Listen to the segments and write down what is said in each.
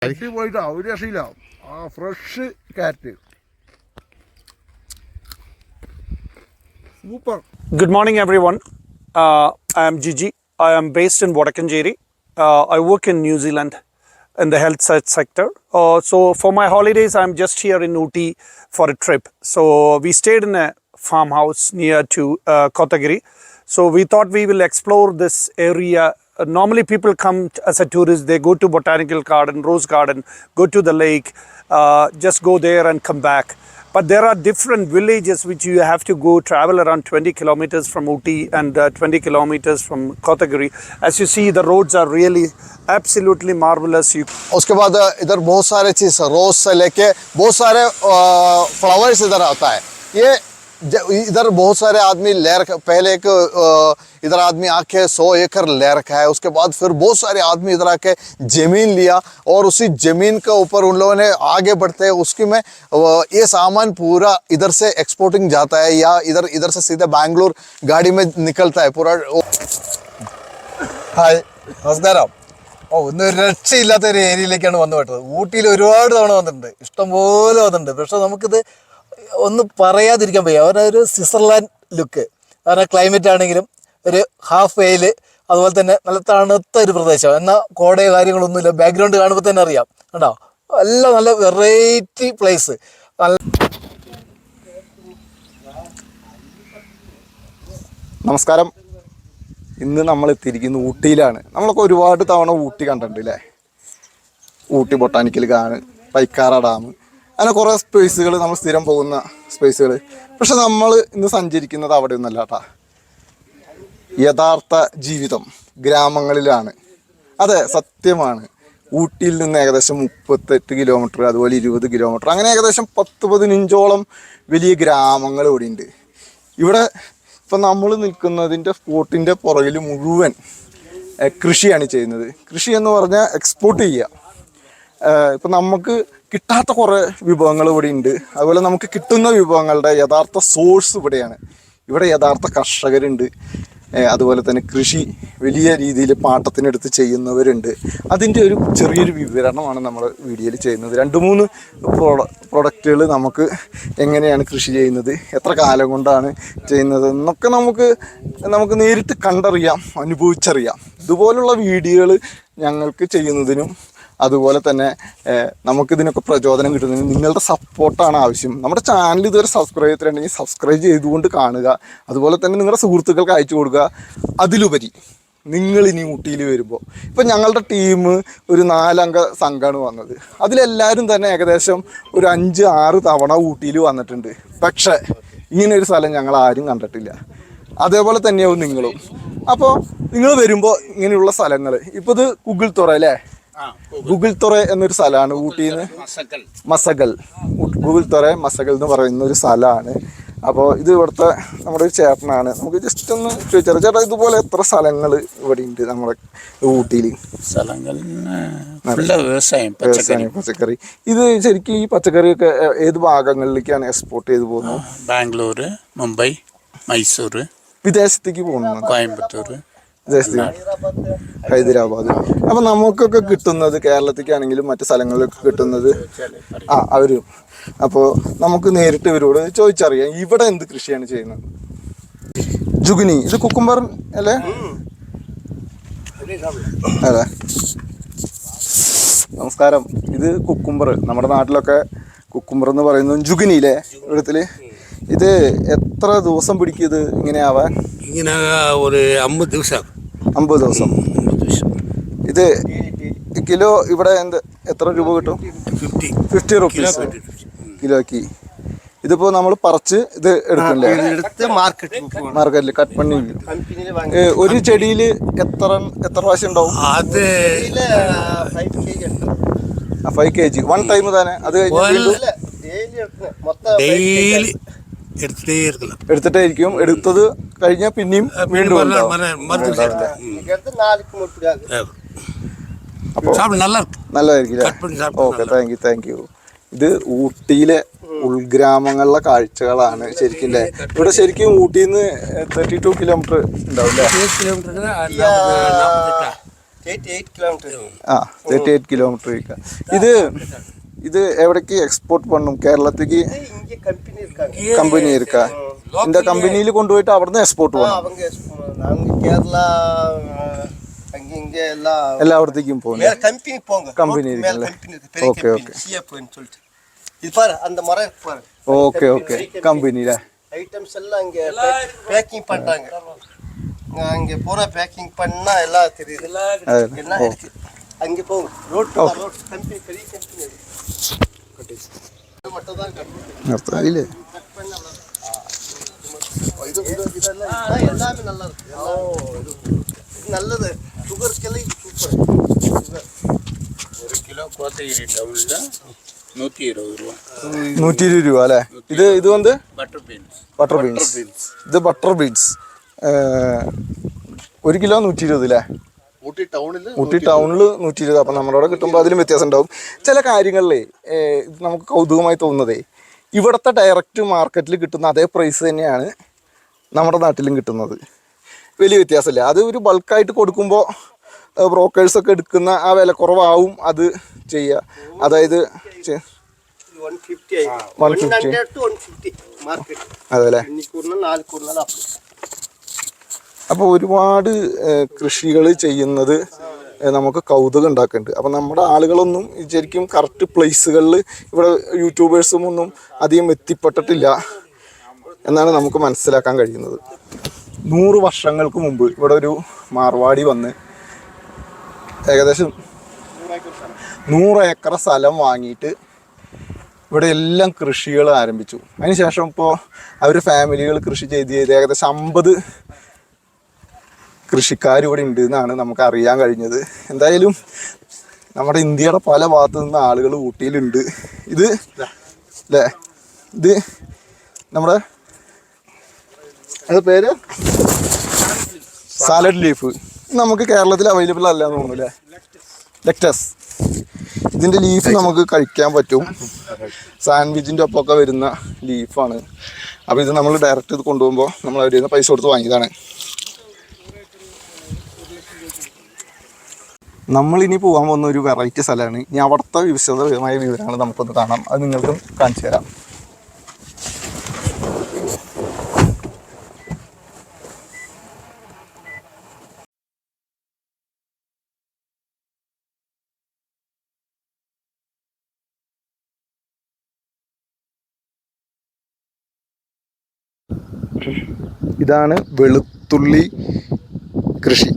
Fresh cat. Super. Good morning, everyone. I am Gigi. I am based in Vadakanjeri. I work in New Zealand in the health sector. So for my holidays, I'm just here in Ooty for a trip. So we stayed in a farmhouse near to Kotagiri. So we thought we will explore this area. Normally people come as a tourist, they go to Botanical Garden, Rose Garden, go to the lake, just go there and come back. But there are different villages which you have to go travel around 20 kilometers from Ooty and 20 kilometers from Kotagiri. As you see, the roads are really absolutely marvelous. उसके बाद इधर बहुत सारे चीज़ रोज से लेके बहुत सारे flowers इधर आता है। ये इधर बहुत सारे आदमी ले रखा, पहले एक इधर आदमी आके 100 एकड़ ले रखा है। उसके बाद फिर बहुत सारे आदमी इधर आके ज़मीन लिया और उसी ज़मीन के ऊपर उन लोगों ने आगे बढ़ते हैं उसकी में ये सामान पूरा इधर से एक्सपोर्टिंग जाता है या इधर से सीधे बैंगलोर गाड़ी में निकलता है पूरा। हाय നമസ്കാരം। ഒന്ന് രക്ഷയില്ലാത്തൊരു ഏരിയയിലേക്കാണ് വന്നു പെട്ടത്। ഊട്ടിയിൽ ഒരുപാട് തവണ വന്നിട്ടുണ്ട്, ഇഷ്ടംപോലെ വന്നിട്ടുണ്ട്. പക്ഷെ നമുക്കിത് ഒന്നും പറയാതിരിക്കാൻ വയ്യ. അവരൊരു സ്വിറ്റ്സർലാൻഡ് ലുക്ക്, കാരണം ക്ലൈമറ്റ് ആണെങ്കിലും ഒരു ഹാഫ് വെയിൽ, അതുപോലെ തന്നെ നല്ല തണുത്ത ഒരു പ്രദേശം, എന്നാൽ കോടയോ കാര്യങ്ങളൊന്നുമില്ല. ബാക്ക്ഗ്രൗണ്ട് കാണുമ്പോൾ തന്നെ അറിയാം, കണ്ടോ, എല്ലാം നല്ല വെറൈറ്റി പ്ലേസ്. നമസ്കാരം. ഇന്ന് നമ്മൾ എത്തിയിരിക്കുന്നത് ഊട്ടിയിലാണ്. നമ്മളൊക്കെ ഒരുപാട് തവണ ഊട്ടി കണ്ടിട്ടുണ്ട് അല്ലേ? ഊട്ടി ബൊട്ടാനിക്കൽ ഗാർഡൻ, പൈക്കാറ ഡാം, അങ്ങനെ കുറേ സ്പേസുകൾ നമ്മൾ സ്ഥിരം പോകുന്ന സ്പേസുകൾ. പക്ഷെ നമ്മൾ ഇന്ന് സഞ്ചരിക്കുന്നത് അവിടെ ഒന്നല്ല കേട്ടാ. യഥാർത്ഥ ജീവിതം ഗ്രാമങ്ങളിലാണ്. അതെ, സത്യമാണ്. ഊട്ടിയിൽ നിന്ന് ഏകദേശം 38 കിലോമീറ്റർ, അതുപോലെ 20 കിലോമീറ്റർ, അങ്ങനെ ഏകദേശം 10-15ഓളം വലിയ ഗ്രാമങ്ങൾ ഇവിടെ ഉണ്ട്. ഇവിടെ ഇപ്പം നമ്മൾ നിൽക്കുന്നതിൻ്റെ സ്പോട്ടിൻ്റെ പുറകിൽ മുഴുവൻ കൃഷിയാണ് ചെയ്യുന്നത്. കൃഷി എന്ന് പറഞ്ഞാൽ എക്സ്പോർട്ട് ചെയ്യുക. ഇപ്പം നമുക്ക് കിട്ടാത്ത കുറേ വിഭവങ്ങൾ ഇവിടെ ഉണ്ട്. അതുപോലെ നമുക്ക് കിട്ടുന്ന വിഭവങ്ങളുടെ യഥാർത്ഥ സോഴ്സ് ഇവിടെയാണ്. ഇവിടെ യഥാർത്ഥ കർഷകരുണ്ട്. അതുപോലെ തന്നെ കൃഷി വലിയ രീതിയിൽ പാട്ടത്തിനെടുത്ത് ചെയ്യുന്നവരുണ്ട്. അതിൻ്റെ ഒരു ചെറിയൊരു വിവരണമാണ് നമ്മൾ വീഡിയോയിൽ ചെയ്യുന്നത്. 2-3 പ്രൊഡക്റ്റുകൾ നമുക്ക് എങ്ങനെയാണ് കൃഷി ചെയ്യുന്നത്, എത്ര കാലം കൊണ്ടാണ് ചെയ്യുന്നത് എന്നൊക്കെ നമുക്ക് നേരിട്ട് കണ്ടറിയാം, അനുഭവിച്ചറിയാം. ഇതുപോലുള്ള വീഡിയോകൾ ഞങ്ങൾക്ക് ചെയ്യുന്നതിനും അതുപോലെ തന്നെ നമുക്കിതിനൊക്കെ പ്രചോദനം കിട്ടുന്നതിന് നിങ്ങളുടെ സപ്പോർട്ടാണ് ആവശ്യം. നമ്മുടെ ചാനൽ ഇതുവരെ സബ്സ്ക്രൈബ് ചെയ്തിട്ടുണ്ടെങ്കിൽ സബ്സ്ക്രൈബ് ചെയ്തുകൊണ്ട് കാണുക. അതുപോലെ തന്നെ നിങ്ങളുടെ സുഹൃത്തുക്കൾക്ക് അയച്ചു കൊടുക്കുക. അതിലുപരി നിങ്ങളിനി ഊട്ടിയിൽ വരുമ്പോൾ, ഇപ്പം ഞങ്ങളുടെ ടീം ഒരു 4 അംഗ സംഘമാണ് വന്നത്. അതിലെല്ലാവരും തന്നെ ഏകദേശം ഒരു 5-6 തവണ ഊട്ടിയിൽ വന്നിട്ടുണ്ട്. പക്ഷേ ഇങ്ങനെയൊരു സ്ഥലം ഞങ്ങൾ ആരും കണ്ടിട്ടില്ല. അതേപോലെ തന്നെയാവും നിങ്ങളും. അപ്പോൾ നിങ്ങൾ വരുമ്പോൾ ഇങ്ങനെയുള്ള സ്ഥലങ്ങൾ, ഇപ്പോൾ ഇത് കുഗിൾത്തുറ അല്ലേ? ഗുഗിൾത്തുറ എന്നൊരു സ്ഥലമാണ് ഊട്ടിയിൽ നിന്ന്. മസഗൽ, ഗുഗിൾത്തുറ മസഗൽ എന്ന് പറയുന്ന ഒരു സ്ഥലമാണ്. അപ്പോൾ ഇത് ഇവിടുത്തെ നമ്മുടെ ഒരു ചേട്ടനാണ്. നമുക്ക് ജസ്റ്റ് ഒന്ന് ചോദിച്ചാൽ, ചേട്ടാ ഇതുപോലെ എത്ര സ്ഥലങ്ങൾ ഇവിടെ ഉണ്ട് നമ്മുടെ ഊട്ടിയിൽ? വ്യവസായം, പച്ചക്കറി. ഇത് ശരിക്കും ഈ പച്ചക്കറിയൊക്കെ ഏത് ഭാഗങ്ങളിലേക്കാണ് എക്സ്പോർട്ട് ചെയ്ത് പോകുന്നത്? ബാംഗ്ലൂർ, മുംബൈ, മൈസൂർ, വിദേശത്തേക്ക് പോകുന്നത്, കോയമ്പത്തൂർ, ഹൈദരാബാദ്. അപ്പം നമുക്കൊക്കെ കിട്ടുന്നത് കേരളത്തിലേക്കാണെങ്കിലും മറ്റു സ്ഥലങ്ങളിലൊക്കെ കിട്ടുന്നത് അവരും. അപ്പോൾ നമുക്ക് നേരിട്ട് ഇവരോട് ചോദിച്ചറിയാം ഇവിടെ എന്ത് കൃഷിയാണ് ചെയ്യുന്നത്. ജുഗിനി, ഇത് കുക്കുംബർ അല്ലേ? അതെ, നമസ്കാരം. ഇത് കുക്കുംബർ, നമ്മുടെ നാട്ടിലൊക്കെ കുക്കുംബർ എന്ന് പറയുന്നത് ജുഗിനിയിലെ ഇവിടത്തില്. ഇത് എത്ര ദിവസം പിടിക്കും ഇത് ഇങ്ങനെ ആവാൻ? ഇങ്ങനെ ഒരു 50 ദിവസം. 50 ദിവസം. ഇത് കിലോ ഇവിടെ എത്ര രൂപ കിട്ടും? 50 റുപ്പീസ് കിലോക്ക്. ഇതിപ്പോ നമ്മൾ പറിച്ച് ഇത് എടുക്കില്ലേ മാർക്കറ്റിൽ കട്ട് പണി. ഒരു ചെടിയിൽ എത്ര പ്രാവശ്യം ഉണ്ടാവും? അത് 5 kg 1 ടൈം തന്നെ. അത് ഡെയിലി എടുത്തിട്ടേ ഇരിക്കും. എടുത്തത് കഴിഞ്ഞാൽ പിന്നെയും വീണ്ടും നല്ലതായിരിക്കും. Okay, thank you. ഇത് ഊട്ടിയിലെ ഉൾഗ്രാമങ്ങളിലെ കാഴ്ചകളാണ് ശരിക്കും അല്ലേ? ഇവിടെ ശരിക്കും ഊട്ടിയിൽ നിന്ന് 32 കിലോമീറ്റർ ഉണ്ടാവും അല്ലേ? 38 kilometers. ആ 38 കിലോമീറ്റർ ഇത് എവിടേക്ക് എക്സ്പോർട്ട് പണ്ണും കേരളത്തേക്ക് இங்க கம்பெனி இருக்காங்க. കമ്പനി ഇരിക്കാ இந்த കമ്പനിയിൽ കൊണ്ടുപോയിട്ട് അവിടുന്ന് എക്സ്പോർട്ട് പോകണം அவங்க நாங்க கேரளா அங்க இங்க எல்லாம் എല്ലായിടത്തേക്കും പോകുന്നു மேல கம்பெனி போங்க. கம்பெனி மேல இருக்குல்ல? கம்பெனி இருக்கு. பெரிய ஓகே, கம்பெனி சிஎஃப்னு சொல்லிட்டு. இது பாரு அந்த மரம் பாரு. ഓക്കെ ഓക്കെ കമ്പനിയിലെ ஐட்டம்ஸ் எல்லாம் அங்க பேக்கிங் பண்றாங்க. அங்க போனா பேக்கிங் பண்ணா எல்லாம் தெரியுது. எல்லாம் இருக்கு. அங்க போங்க. ரோட் கம்பெனி பெரிய கம்பெனி அது. இது மட்டும் தான் നിർത്താനില്ലേ கட் பண்ண இதெல்லாம் எல்லாமே நல்லா இருக்கு. இது நல்லது. சுகர்க்கெல்லாம் இது சூப்பர். சுகர் 1 കിലോ കോത്തഗിരി ടൗണിൽ 120 രൂപ. 120 രൂപ അല്ലേ ഇത് വന്ന് ബട്ടർ ബീൻസ്. ഇത് ബട്ടർ ബീൻസ് 1 കിലോ 120 അല്ലേ ഊട്ടി ടൗണിൽ 120. അപ്പം നമ്മുടെ അവിടെ കിട്ടുമ്പോൾ അതിലും വ്യത്യാസം ഉണ്ടാവും. ചില കാര്യങ്ങളിലേ നമുക്ക് കൗതുകമായി തോന്നുന്നതേ ഇവിടുത്തെ ഡയറക്റ്റ് മാർക്കറ്റിൽ കിട്ടുന്ന അതേ പ്രൈസ് തന്നെയാണ് നമ്മുടെ നാട്ടിലും കിട്ടുന്നത്. വലിയ വ്യത്യാസമില്ല. അത് ഒരു ബൾക്കായിട്ട് കൊടുക്കുമ്പോൾ ബ്രോക്കേഴ്സൊക്കെ എടുക്കുന്ന ആ വില കുറവാവും അത് ചെയ്യുക. അതായത് 150 100 to 150 മാർക്കറ്റ്. അതല്ലേ இன்னைக்கு ஒரு நாள் நாளைக்கு ஒரு நாள் அப்படி. അപ്പോൾ ഒരുപാട് കൃഷികൾ ചെയ്യുന്നത് നമുക്ക് കൗതുകം ഉണ്ടാക്കുന്നുണ്ട്. അപ്പം നമ്മുടെ ആളുകളൊന്നും ശരിക്കും കറക്റ്റ് പ്ലേസുകളിൽ ഇവിടെ യൂട്യൂബേഴ്സും ഒന്നും അധികം എത്തിപ്പെട്ടിട്ടില്ല എന്നാണ് നമുക്ക് മനസ്സിലാക്കാൻ കഴിയുന്നത്. 100 വർഷങ്ങൾക്ക് മുമ്പ് ഇവിടെ ഒരു മാർവാടി വന്ന് ഏകദേശം 100 ഏക്കർ സ്ഥലം വാങ്ങിയിട്ട് ഇവിടെ എല്ലാം കൃഷികൾ ആരംഭിച്ചു. അതിനുശേഷം ഇപ്പോൾ അവർ ഫാമിലികൾ കൃഷി ചെയ്ത് ഏകദേശം 50 കൃഷിക്കാർ ഇവിടെ ഉണ്ട് എന്നാണ് നമുക്ക് അറിയാൻ കഴിഞ്ഞത്. എന്തായാലും നമ്മുടെ ഇന്ത്യയുടെ പല ഭാഗത്തു നിന്ന് ആളുകൾ ഊട്ടിയിലുണ്ട്. ഇത് അല്ലേ ഇത് നമ്മുടെ അത് പേര് സാലഡ് ലീഫ്. നമുക്ക് കേരളത്തിൽ അവൈലബിൾ അല്ല എന്ന് തോന്നുന്നു അല്ലേ ലെക്ടസ്. ഇതിൻ്റെ ലീഫ് നമുക്ക് കഴിക്കാൻ പറ്റും. സാൻഡ്വിച്ചിൻ്റെ ഒപ്പമൊക്കെ വരുന്ന ലീഫാണ്. അപ്പോൾ ഇത് നമ്മൾ ഡയറക്റ്റ് ഇത് കൊണ്ടുപോകുമ്പോൾ നമ്മൾ അവരിൽ നിന്ന് പൈസ കൊടുത്ത് വാങ്ങിയതാണ്. നമ്മളിനി പോകാൻ പോകുന്ന ഒരു വെറൈറ്റി സ്ഥലമാണ്. ഇനി അവിടുത്തെ വിശദമായ വിവരങ്ങൾ നമുക്കൊന്ന് കാണാം. അത് നിങ്ങൾക്കും കാണിച്ചു തരാം. ഇതാണ് വെളുത്തുള്ളി കൃഷി.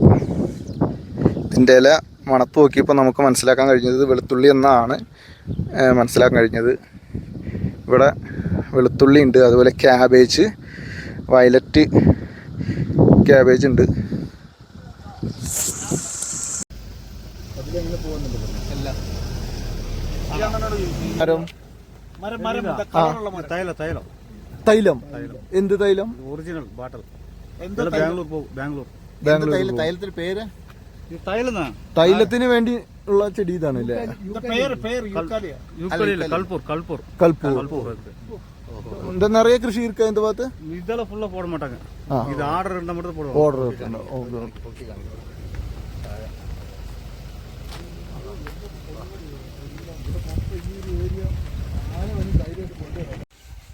ഇതിൻ്റെ ഇല മണത്ത് നോക്കിയപ്പോൾ നമുക്ക് മനസ്സിലാക്കാൻ കഴിഞ്ഞത് വെളുത്തുള്ളി എന്നാണ് മനസ്സിലാക്കാൻ കഴിഞ്ഞത്. ഇവിടെ വെളുത്തുള്ളി ഉണ്ട്, അതുപോലെ ക്യാബേജ്, വയലറ്റ് ക്യാബേജ് ഉണ്ട്. തൈലം എന്ത് തൈലം? ഒറിജിനൽ ബാട്ടൽ. ബാംഗ്ലൂർ തൈലത്തിന്റെ പേര് തൈലത്തിന് വേണ്ടി ഉള്ള ചെടി ഇതാണ് അല്ലേ? കൽപ്പൂർ இந்த நிறைய கிருஷி இருக்கா இந்த பாத்து? இதெல்லாம் ஃபுல்லா போட மாட்டாங்க. இது ஆர்டர் இருந்தா மட்டும் போடுவாங்க. ஆர்டர் இருக்குங்க. ஓகே.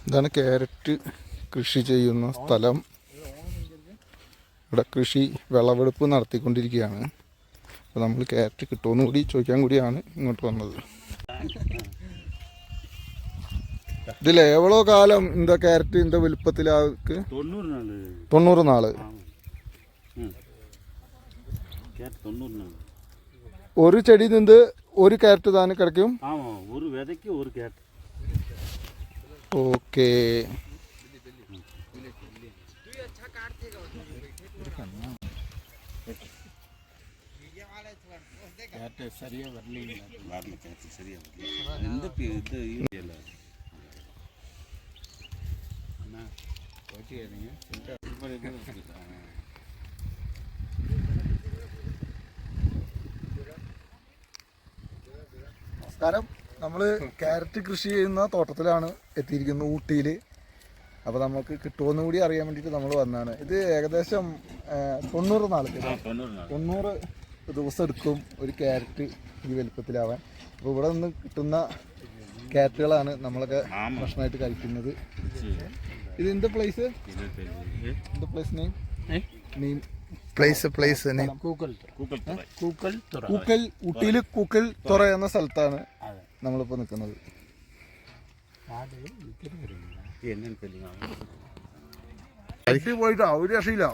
ഇതാണ് ക്യാരറ്റ് കൃഷി ചെയ്യുന്ന സ്ഥലം. ഇവിടെ കൃഷി വിളവെടുപ്പ് നടത്തിക്കൊണ്ടിരിക്കുകയാണ്. അപ്പോൾ നമ്മൾ ക്യാരറ്റ് കിട്ടുമെന്ന് കൂടി ചോദിക്കാൻ കൂടിയാണ് ഇങ്ങോട്ട് വന്നത്. ഇതിൽ എവ്വളോ കാലം இந்த ക്യാരറ്റ് இந்த വലുപ്പത്തിൽ ആൾക്ക് 90 നാള്. ഒരു ചെടി നിന്ന് ഒരു ക്യാരറ്റ് താനെ കിടക്കും. ഒരു വിതയ്ക്ക് ഒരു ക്യാരറ്റ്. ഓക്കെ. നമസ്കാരം. നമ്മൾ ക്യാരറ്റ് കൃഷി ചെയ്യുന്ന തോട്ടത്തിലാണ് എത്തിയിരിക്കുന്നത് ഊട്ടിയിൽ. അപ്പോൾ നമുക്ക് കിട്ടുമെന്ന് കൂടി അറിയാൻ വേണ്ടിയിട്ട് നമ്മൾ വന്നതാണ്. ഇത് ഏകദേശം 90 നാളത്തെ 90 ദിവസം എടുക്കും ഒരു ക്യാരറ്റ് ഈ വലുപ്പത്തിലാവാൻ. അപ്പോൾ ഇവിടെ നിന്ന് കിട്ടുന്ന ക്യാരറ്റുകളാണ് നമ്മളൊക്കെ ഭക്ഷണമായിട്ട് കഴിക്കുന്നത്. ഇത് എന്ത് പ്ലേസ്? എന്ത് പ്ലേസ് നെയിം? Place name കൂക്കൽ. ഊട്ടിയിൽ കൂക്കൽ തുറ എന്ന സ്ഥലത്താണ് നമ്മളിപ്പോൾ നിൽക്കുന്നത്. ക്യാരറ്റ് പോയിട്ട് ഒരു രക്ഷയില്ല.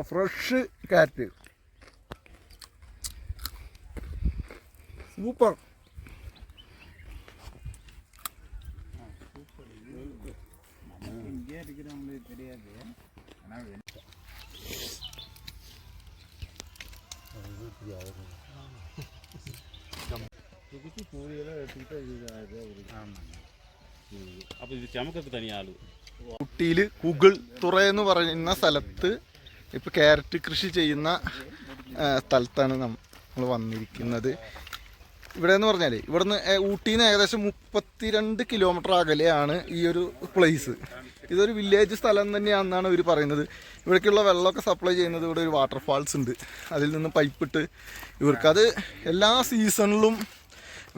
Fresh carrot super. അപ്പോൾ ഇത് ചമക്കൊക്കെ തനിയാള്. ഊട്ടിയിൽ കൂഗിൾ തുറ എന്ന് പറയുന്ന സ്ഥലത്ത് ഇപ്പോൾ ക്യാരറ്റ് കൃഷി ചെയ്യുന്ന സ്ഥലത്താണ് നമ്മൾ വന്നിരിക്കുന്നത്. ഇവിടെ എന്ന് പറഞ്ഞാൽ ഇവിടുന്ന് ഊട്ടിയിൽ നിന്ന് ഏകദേശം 32 കിലോമീറ്റർ അകലെയാണ് ഈ ഒരു പ്ലേസ്. ഇതൊരു വില്ലേജ് സ്ഥലം തന്നെയാണെന്നാണ് ഇവർ പറയുന്നത്. ഇവിടേക്കുള്ള വെള്ളമൊക്കെ സപ്ലൈ ചെയ്യുന്നത് ഇവിടെ ഒരു വാട്ടർഫാൾസ് ഉണ്ട്. അതിൽ നിന്ന് പൈപ്പിട്ട് ഇവർക്കത് എല്ലാ സീസണിലും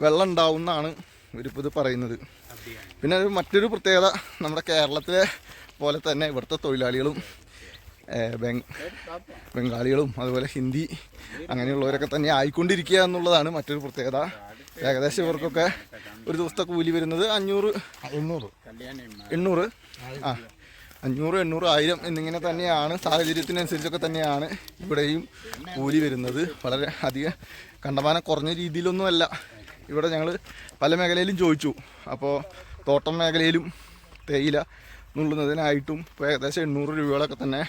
വെള്ളം ഉണ്ടാവുമെന്നാണ് ഇവരിപ്പോൾ ഇത് പറയുന്നത്. പിന്നെ മറ്റൊരു പ്രത്യേകത, നമ്മുടെ കേരളത്തിലെ പോലെ തന്നെ ഇവിടുത്തെ തൊഴിലാളികളും ബംഗാളികളും അതുപോലെ ഹിന്ദി അങ്ങനെയുള്ളവരൊക്കെ തന്നെ ആയിക്കൊണ്ടിരിക്കുക എന്നുള്ളതാണ് മറ്റൊരു പ്രത്യേകത. ഏകദേശം ഇവർക്കൊക്കെ ഒരു ദിവസത്തെ കൂലി വരുന്നത് 500, 800, 500, 1000 എന്നിങ്ങനെ തന്നെയാണ്. സാഹചര്യത്തിനനുസരിച്ചൊക്കെ തന്നെയാണ് ഇവിടെയും കൂലി വരുന്നത്. വളരെ അധികം കണ്ടമാനം കുറഞ്ഞ രീതിയിലൊന്നുമല്ല. ഇവിടെ ഞങ്ങൾ പല മേഖലയിലും ചോദിച്ചു. അപ്പോൾ തോട്ടം മേഖലയിലും തേയില നുള്ളുന്നതിനായിട്ടും ഇപ്പോൾ ഏകദേശം 800 രൂപകളൊക്കെ തന്നെ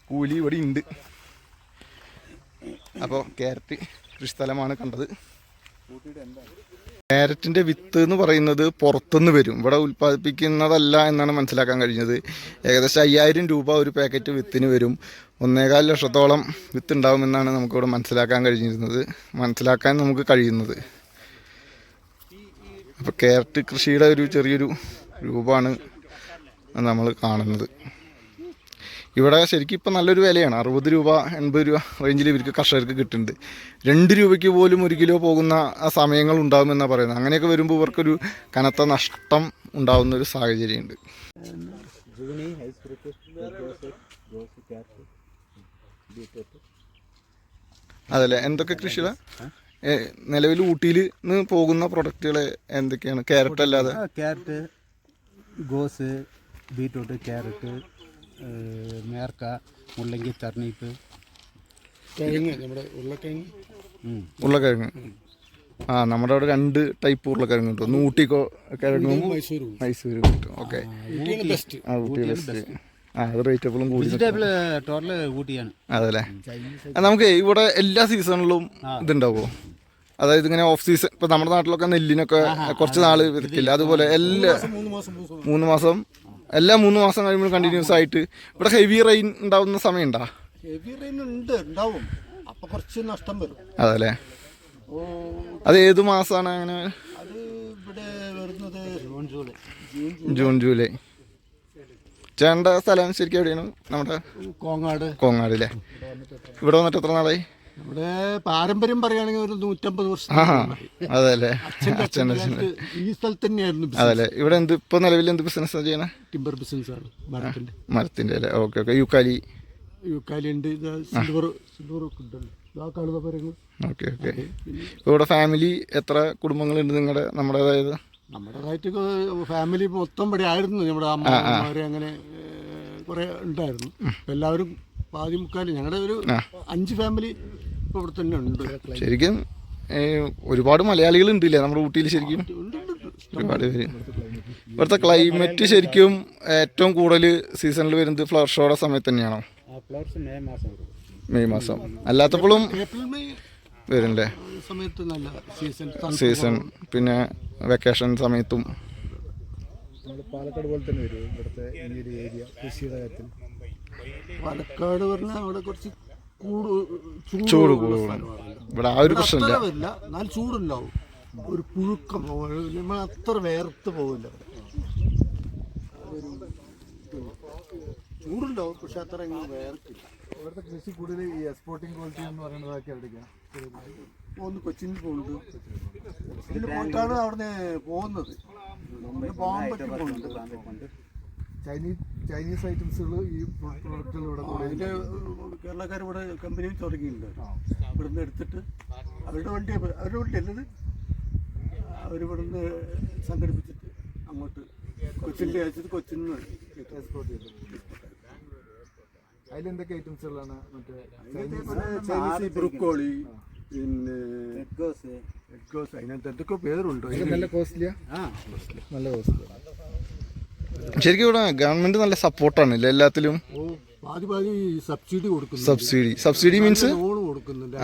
കൂലി ഇവിടെ ഉണ്ട്. അപ്പോൾ ക്യാരറ്റ് കൃഷിസ്ഥലമാണ് കണ്ടത്. ക്യാരറ്റിൻ്റെ വിത്ത് എന്ന് പറയുന്നത് പുറത്തുനിന്ന് വരും, ഇവിടെ ഉൽപ്പാദിപ്പിക്കുന്നതല്ല എന്നാണ് മനസ്സിലാക്കാൻ കഴിഞ്ഞത്. ഏകദേശം 5000 രൂപ ഒരു പാക്കറ്റ് വിത്തിന് വരും. 1.25 ലക്ഷത്തോളം വിത്ത് ഉണ്ടാകുമെന്നാണ് നമുക്കിവിടെ മനസ്സിലാക്കാൻ നമുക്ക് കഴിയുന്നത്. അപ്പോൾ ക്യാരറ്റ് കൃഷിയുടെ ഒരു ചെറിയൊരു രൂപമാണ് നമ്മൾ കാണുന്നത്. ഇവിടെ ശരിക്കും ഇപ്പം നല്ലൊരു വിലയാണ്. 60 രൂപ 80 രൂപ റേഞ്ചിൽ ഇവർക്ക് കർഷകർക്ക് കിട്ടുന്നുണ്ട്. 2 രൂപയ്ക്ക് പോലും 1 കിലോ പോകുന്ന സമയങ്ങൾ ഉണ്ടാകുമെന്നാണ് പറയുന്നത്. അങ്ങനെയൊക്കെ വരുമ്പോൾ ഇവർക്കൊരു കനത്ത നഷ്ടം ഉണ്ടാകുന്നൊരു സാഹചര്യമുണ്ട്. അതല്ലേ, എന്തൊക്കെ കൃഷികളാണ് നിലവിൽ ഊട്ടിയിൽ നിന്ന് പോകുന്ന പ്രൊഡക്റ്റുകൾ എന്തൊക്കെയാണ്? ക്യാരറ്റ് അല്ലാതെ ക്യാരറ്റ്, ഗോസ്, ബീറ്റ്റൂട്ട്, ക്യാരറ്റ്, മേർക്ക, മുള്ളങ്കി, തർണീപ്പ്, കിഴങ്ങ്, നമ്മുടെ ഉരുളക്കിഴങ്ങ്. നമ്മുടെ അവിടെ 2 ടൈപ്പ് ഉരുളക്കിഴങ്ങ് കിട്ടും. ഒന്ന് ഊട്ടി കിഴങ്ങും മൈസൂരും കിട്ടും. Okay, Ooty best. അത് റേറ്റബിളും കൂടി. ഊട്ടിയാണ്. അതല്ലേ, നമുക്ക് ഇവിടെ എല്ലാ സീസണിലും ഇതുണ്ടാവുമോ? അതായത് ഇങ്ങനെ ഓഫ് സീസൺ, ഇപ്പം നമ്മുടെ നാട്ടിലൊക്കെ നെല്ലിനൊക്കെ കുറച്ച് നാൾ വിതക്കില്ല, അതുപോലെ എല്ലാ 3 മാസം എല്ലാ 3 മാസം കഴിയുമ്പോൾ കണ്ടിന്യൂസ് ആയിട്ട് ഇവിടെ ഹെവി റെയിൻ ഉണ്ടാവുന്ന സമയമുണ്ടോ? ഹെവി റെയിൻ ഉണ്ടാവും, അപ്പോൾ കുറച്ച് നഷ്ടം വരും. അതല്ലേ, അത് ഏത് മാസമാണ് അങ്ങനെ? അത് ഇവിടെ വരുന്നത് ജൂൺ ജൂലൈ. ചേട്ടൻ്റെ സ്ഥലം ശരിക്കും എവിടെയാണ്? നമ്മുടെ കോങ്ങാട് അല്ലേ. ഇവിടെ വന്നിട്ട് എത്ര നാളായി? ഇവിടെ പാരമ്പര്യം പറയുകയാണെങ്കിൽ ഒരു 150 വർഷം. അതല്ലേ, ഈ സ്ഥലത്ത് തന്നെയായിരുന്നു. അതല്ലേ, ഇവിടെ ഇപ്പൊ നിലവിൽ എന്ത് ബിസിനസ് ചെയ്യണേ? ടിമ്പർ ബിസിനസ് ആണ്, മരത്തിന്റെ അല്ലേ. Okay okay. യൂക്കാലി ഉണ്ട്, സിൽവർ ഓക്കെ ഓക്കെ. ഇവിടെ ഫാമിലി എത്ര കുടുംബങ്ങളുണ്ട് നിങ്ങളുടെ? നമ്മുടേതായിട്ട് ഫാമിലി മൊത്തം ഇവിടെ ആയിരുന്നു. നമ്മുടെ അമ്മമാര് അങ്ങനെ കുറെ ഉണ്ടായിരുന്നു. എല്ലാവരും പാതി മുക്കാൽ ഞങ്ങളുടെ ഒരു 5 ഫാമിലി ഇപ്പോൾ ഇവിടെ തന്നെ ഉണ്ട്. ശരിക്കും ഒരുപാട് മലയാളികൾ ഉണ്ടല്ലേ നമ്മുടെ ഊട്ടിയിൽ? ശരിക്കും ഒരുപാട് പേര്. ഇവിടുത്തെ ക്ലൈമറ്റ് ശരിക്കും ഏറ്റവും കൂടുതൽ സീസണിൽ വരുന്നത് ഫ്ലവർ ഷോയുടെ സമയത്ത് തന്നെയാണോ? മെയ് മാസം അല്ലാത്തപ്പോഴും ഏപ്രിൽ മെയ് വരുമല്ലേ സമയത്ത് നല്ല സീസൺ. പിന്നെ വെക്കേഷൻ സമയത്തും. പാലക്കാട് പോലെ തന്നെ വരും ഇവിടുത്തെ ഈ ഒരു ഏരിയ കൃഷിയുടെ കാര്യത്തിൽ. പാലക്കാട് പറഞ്ഞാൽ അവിടെ കുറച്ച് ചൂട് കൂടുതൽ. ഇവിടെ ആ ഒരു പ്രശ്നമില്ല, എന്നാൽ ചൂടുണ്ടാവും. ഒരു പുഴുക്കം, നമ്മൾ അത്ര വേർത്ത് പോകില്ല. ചൂടുണ്ടാവും, പക്ഷെ അത്ര വേർത്തില്ല. ഇവിടുത്തെ കൃഷി കൂടുതൽ ഈ എക്സ്പോർട്ടിംഗ് ക്വാളിറ്റി എന്ന് പറയുന്നതൊക്കെ എവിടേക്കാണ്? പോകുന്നു, കൊച്ചിയിൽ പോകുന്നുണ്ട്. ഇതിൽ പോയിട്ടാണ് അവിടുന്ന് പോകുന്നത്. പിന്നെ പോകാൻ പറ്റി പോകുന്നുണ്ട്. ചൈനീസ് ഐറ്റംസുകൾ ഈ പ്രൊഡക്റ്റുകൾ ഇവിടെ അതിൻ്റെ കേരളക്കാർ ഇവിടെ കമ്പനിയിൽ തുടങ്ങിയിട്ടുണ്ട്. ഇവിടുന്ന് എടുത്തിട്ട് അവരുടെ വണ്ടി അല്ലത് അവരിവിടുന്ന് സംഘടിപ്പിച്ചിട്ട് അങ്ങോട്ട് കൊച്ചിൻ്റെ അയച്ചിട്ട് കൊച്ചിയിൽ നിന്ന് എക്സ്പോർട്ട് ചെയ്തത്. അതിലെന്തൊക്കെ ഐറ്റംസുകളാണ്? മറ്റേ ചൈനീസ് ബ്രൊക്കോളി, പിന്നെ എഗ്ഗോസ്, അതിനകത്ത് എന്തൊക്കെ പേരുണ്ട്. നല്ല കോസ്റ്റ്ലിയാ? നല്ല കോസ്റ്റ്ലി. ശരിക്കും ഇവിടെ ഗവൺമെന്റ് നല്ല സപ്പോർട്ടാണ് എല്ലാത്തിലും. പാതി സബ്സിഡി കൊടുക്കുന്നു. സബ്സിഡി മീൻസ് ലോൺ കൊടുക്കുന്നുണ്ട്.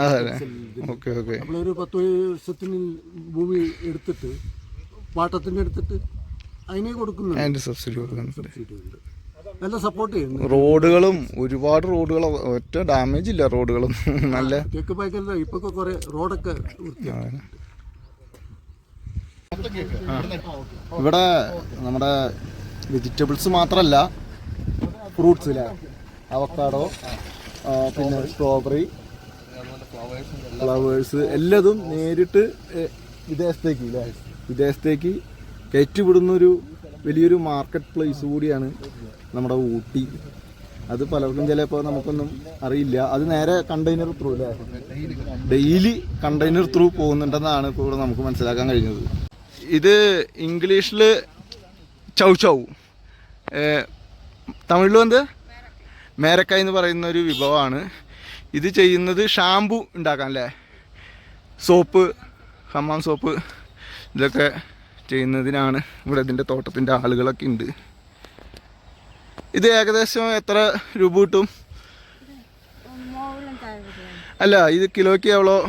Okay okay. നമ്മളൊരു 10 വർഷത്തിന് ഭൂമി എടുത്തിട്ട് പാട്ടത്തിന് എടുത്തിട്ട് അതിനെ കൊടുക്കുന്നുണ്ട്. അതിന്റെ സബ്സിഡി കൊടുക്കുന്നുണ്ട്. സബ്സിഡി ഉണ്ട്. നല്ല സപ്പോർട്ട് ചെയ്യുന്നു. റോഡുകളും ഒരുപാട് റോഡുകൾ, ഒറ്റ ഡാമേജ് ഇല്ല റോഡുകളും. നല്ല തെക്ക് പായ്ക്കല്ല ഇപ്പൊക്കെ കുറെ റോഡൊക്കെ വൃത്തിയാണ്. ഇവിടെ നമ്മുടെ വെജിറ്റബിൾസ് മാത്രമല്ല, ഫ്രൂട്ട്സ് ഇല്ലേ, അവക്കാഡോ, പിന്നെ സ്ട്രോബെറി, ഫ്ലവേഴ്സ് എല്ലാതും നേരിട്ട് വിദേശത്തേക്ക് കയറ്റിവിടുന്നൊരു വലിയൊരു മാർക്കറ്റ് പ്ലേസ് കൂടിയാണ് നമ്മുടെ ഊട്ടി. അത് പലർക്കും ചിലപ്പോൾ നമുക്കൊന്നും അറിയില്ല. അത് നേരെ കണ്ടെയ്നർ ത്രൂ അല്ലേ, ഡെയിലി കണ്ടെയ്നർ ത്രൂ പോകുന്നുണ്ടെന്നാണ് ഇപ്പോൾ ഇവിടെ നമുക്ക് മനസ്സിലാക്കാൻ കഴിഞ്ഞത്. ഇത് ഇംഗ്ലീഷിൽ ചൗ ചൗ, തമിഴിൽ എന്ത് മേരക്കായ് എന്ന് പറയുന്ന ഒരു വിഭവമാണ്. ഇത് ചെയ്യുന്നത് ഷാമ്പു ഉണ്ടാക്കാൻ അല്ലേ, സോപ്പ്, ഹമ്മാം സോപ്പ്, ഇതൊക്കെ ചെയ്യുന്നതിനാണ് ഇവിടെ ഇതിൻ്റെ തോട്ടത്തിൻ്റെ ആളുകളൊക്കെ ഉണ്ട്. ഇത് ഏകദേശം എത്ര രൂപ കിട്ടും? അല്ല, ഇത് കിലോയ്ക്ക് എവ്വളോ?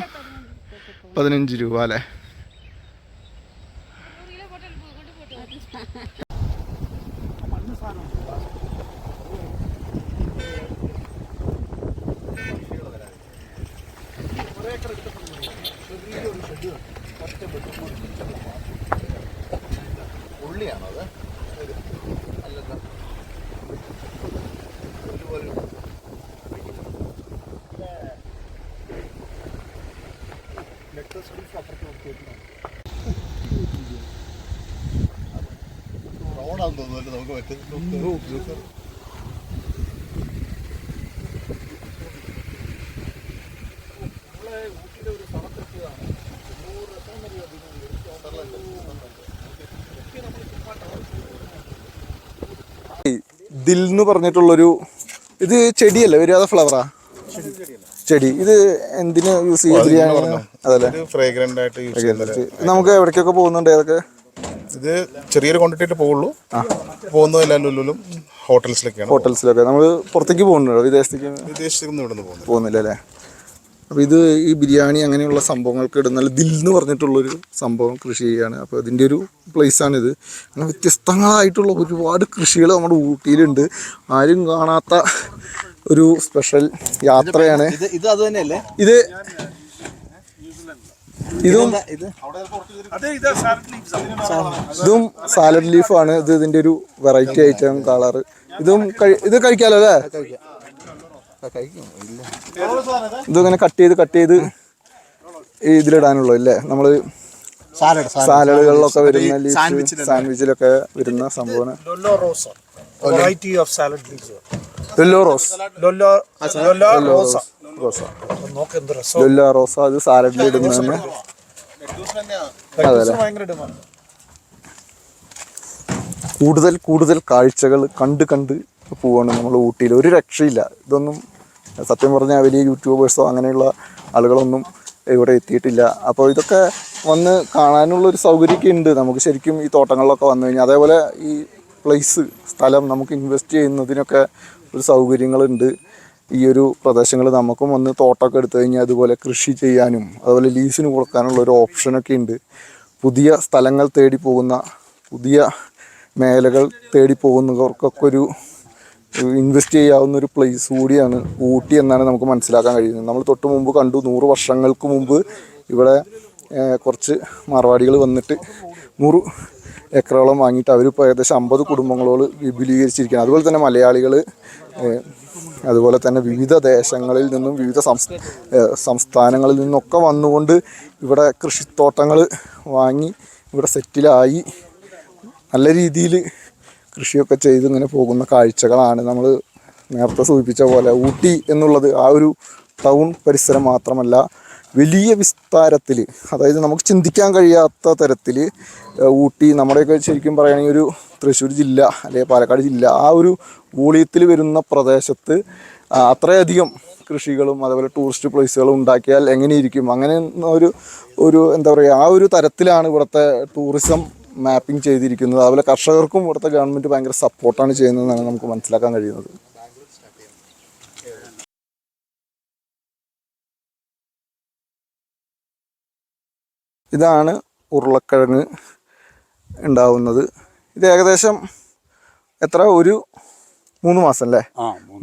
15 രൂപ അല്ലേ? ഉള്ളിയാണോ അത്? റോഡാന്ന് തോന്നുന്നു നമുക്ക് പറ്റും. ദിൽ എന്ന് പറഞ്ഞിട്ടുള്ളൊരു, ഇത് ചെടിയല്ലേ വരിക, അതോ ഫ്ലവറാ? ചെടി. ഇത് എന്തിന് യൂസ് ചെയ്യാൻ? ബിരിയാണി അതല്ലേ? ഫ്രേഗ്രന്റ് ആയിട്ട് യൂസ് ചെയ്യുന്നത്. നമുക്ക് എവിടേക്കൊക്കെ പോകുന്നുണ്ട് അതൊക്കെ? ഇത് ചെറിയൊരു ക്വാണ്ടിറ്റി പോകുള്ളൂ. പോകുന്നതല്ല ലുലുലും ഹോട്ടൽസിലൊക്കെയാണ്. ഹോട്ടൽസിലൊക്കെ നമ്മൾ പുറത്തേക്ക് പോകുന്നുണ്ടോ? വിദേശത്തേക്കൊന്നും ഇവിടെ നിന്ന് പോകുന്നില്ല അല്ലേ? അപ്പോൾ ഇത് ഈ ബിരിയാണി അങ്ങനെയുള്ള സംഭവങ്ങൾക്ക് ഇടുന്ന ദിൽ എന്ന് പറഞ്ഞിട്ടുള്ളൊരു സംഭവം കൃഷി ചെയ്യുകയാണ്. അപ്പോൾ അതിൻ്റെ ഒരു പ്ലേസാണിത്. അങ്ങനെ വ്യത്യസ്തങ്ങളായിട്ടുള്ള ഒരുപാട് കൃഷികൾ നമ്മുടെ ഊട്ടിയിലുണ്ട്. ആരും കാണാത്ത ഒരു സ്പെഷ്യൽ യാത്രയാണ് ഇത്. അത് തന്നെയല്ലേ ഇത്? ഇതും സാലഡ് ലീഫാണ്. ഇത് ഇതിൻ്റെ ഒരു വെറൈറ്റി ഐറ്റം കളറ്. ഇത് കഴിക്കാലോ അല്ലേ? ഇതിങ്ങനെ കട്ട് ചെയ്ത് ഇതിലിടാനുള്ളൂ അല്ലേ? നമ്മള് സാലഡുകളിലൊക്കെ വരുന്ന ലീഫ്, സാൻഡ്വിച്ചിലൊക്കെ വരുന്ന സംഭവമാണ്. റോസ അത് സാലഡിൽ ഇടുന്ന തന്നെ. അതല്ലേ? കൂടുതൽ കാഴ്ചകൾ കണ്ട് പോവാണ് നമ്മൾ ഊട്ടിയിൽ. ഒരു രക്ഷയില്ല. ഇതൊന്നും സത്യം പറഞ്ഞാൽ വലിയ യൂട്യൂബേഴ്സോ അങ്ങനെയുള്ള ആളുകളൊന്നും ഇവിടെ എത്തിയിട്ടില്ല. അപ്പോൾ ഇതൊക്കെ വന്ന് കാണാനുള്ളൊരു സൗകര്യമൊക്കെ ഉണ്ട് നമുക്ക് ശരിക്കും ഈ തോട്ടങ്ങളിലൊക്കെ വന്നു കഴിഞ്ഞാൽ. അതേപോലെ ഈ സ്ഥലം നമുക്ക് ഇൻവെസ്റ്റ് ചെയ്യുന്നതിനൊക്കെ ഒരു സൗകര്യങ്ങളുണ്ട്. ഈ ഒരു പ്രദേശങ്ങൾ നമുക്കും വന്ന് തോട്ടമൊക്കെ എടുത്തു കഴിഞ്ഞാൽ അതുപോലെ കൃഷി ചെയ്യാനും അതുപോലെ ലീസിന് കൊടുക്കാനുള്ള ഒരു ഓപ്ഷനൊക്കെ ഉണ്ട്. പുതിയ സ്ഥലങ്ങൾ തേടി പോകുന്ന, പുതിയ മേഖലകൾ തേടി പോകുന്നവർക്കൊക്കെ ഒരു ഇൻവെസ്റ്റ് ചെയ്യാവുന്ന ഒരു പ്ലേസ് കൂടിയാണ് ഊട്ടി എന്നാണ് നമുക്ക് മനസ്സിലാക്കാൻ കഴിയുന്നത്. നമ്മൾ തൊട്ട് മുമ്പ് കണ്ടു, 100 വർഷങ്ങൾക്ക് മുമ്പ് ഇവിടെ കുറച്ച് മാർവാടികൾ വന്നിട്ട് ഏക്കറോളം വാങ്ങിയിട്ട് അവരിപ്പോൾ ഏകദേശം 50 കുടുംബങ്ങളോട് വിപുലീകരിച്ചിരിക്കുകയാണ്. അതുപോലെ തന്നെ മലയാളികൾ, അതുപോലെ തന്നെ വിവിധ ദേശങ്ങളിൽ നിന്നും വിവിധ സംസ്ഥാനങ്ങളിൽ നിന്നൊക്കെ വന്നുകൊണ്ട് ഇവിടെ കൃഷിത്തോട്ടങ്ങൾ വാങ്ങി ഇവിടെ സെറ്റിലായി നല്ല രീതിയിൽ കൃഷിയൊക്കെ ചെയ്ത് ഇങ്ങനെ പോകുന്ന കാഴ്ചകളാണ്. നമ്മൾ നേരത്തെ സൂചിപ്പിച്ച പോലെ ഊട്ടി എന്നുള്ളത് ആ ഒരു ടൗൺ പരിസരം മാത്രമല്ല, വലിയ വിസ്താരത്തിൽ, അതായത് നമുക്ക് ചിന്തിക്കാൻ കഴിയാത്ത തരത്തിൽ ഊട്ടി, നമ്മുടെയൊക്കെ ശരിക്കും പറയുകയാണെങ്കിൽ ഒരു തൃശ്ശൂർ ജില്ല അല്ലെങ്കിൽ പാലക്കാട് ജില്ല ആ ഒരു വോളിയത്തിൽ വരുന്ന പ്രദേശത്ത് അത്രയധികം കൃഷികളും അതുപോലെ ടൂറിസ്റ്റ് പ്ലേസുകളും ഉണ്ടാക്കിയാൽ എങ്ങനെയിരിക്കും, അങ്ങനെ ഒരു എന്താ പറയുക, ആ ഒരു തരത്തിലാണ് ഇവിടുത്തെ ടൂറിസം മാപ്പിംഗ് ചെയ്തിരിക്കുന്നത്. അതുപോലെ കർഷകർക്കും ഇവിടുത്തെ ഗവൺമെൻറ് ഭയങ്കര സപ്പോർട്ടാണ് ചെയ്യുന്നതെന്നാണ് നമുക്ക് മനസ്സിലാക്കാൻ കഴിയുന്നത്. ഇതാണ് ഉരുളക്കിഴങ്ങ് ഉണ്ടാവുന്നത്. ഇത് ഏകദേശം എത്ര, ഒരു 3 മാസം അല്ലേ?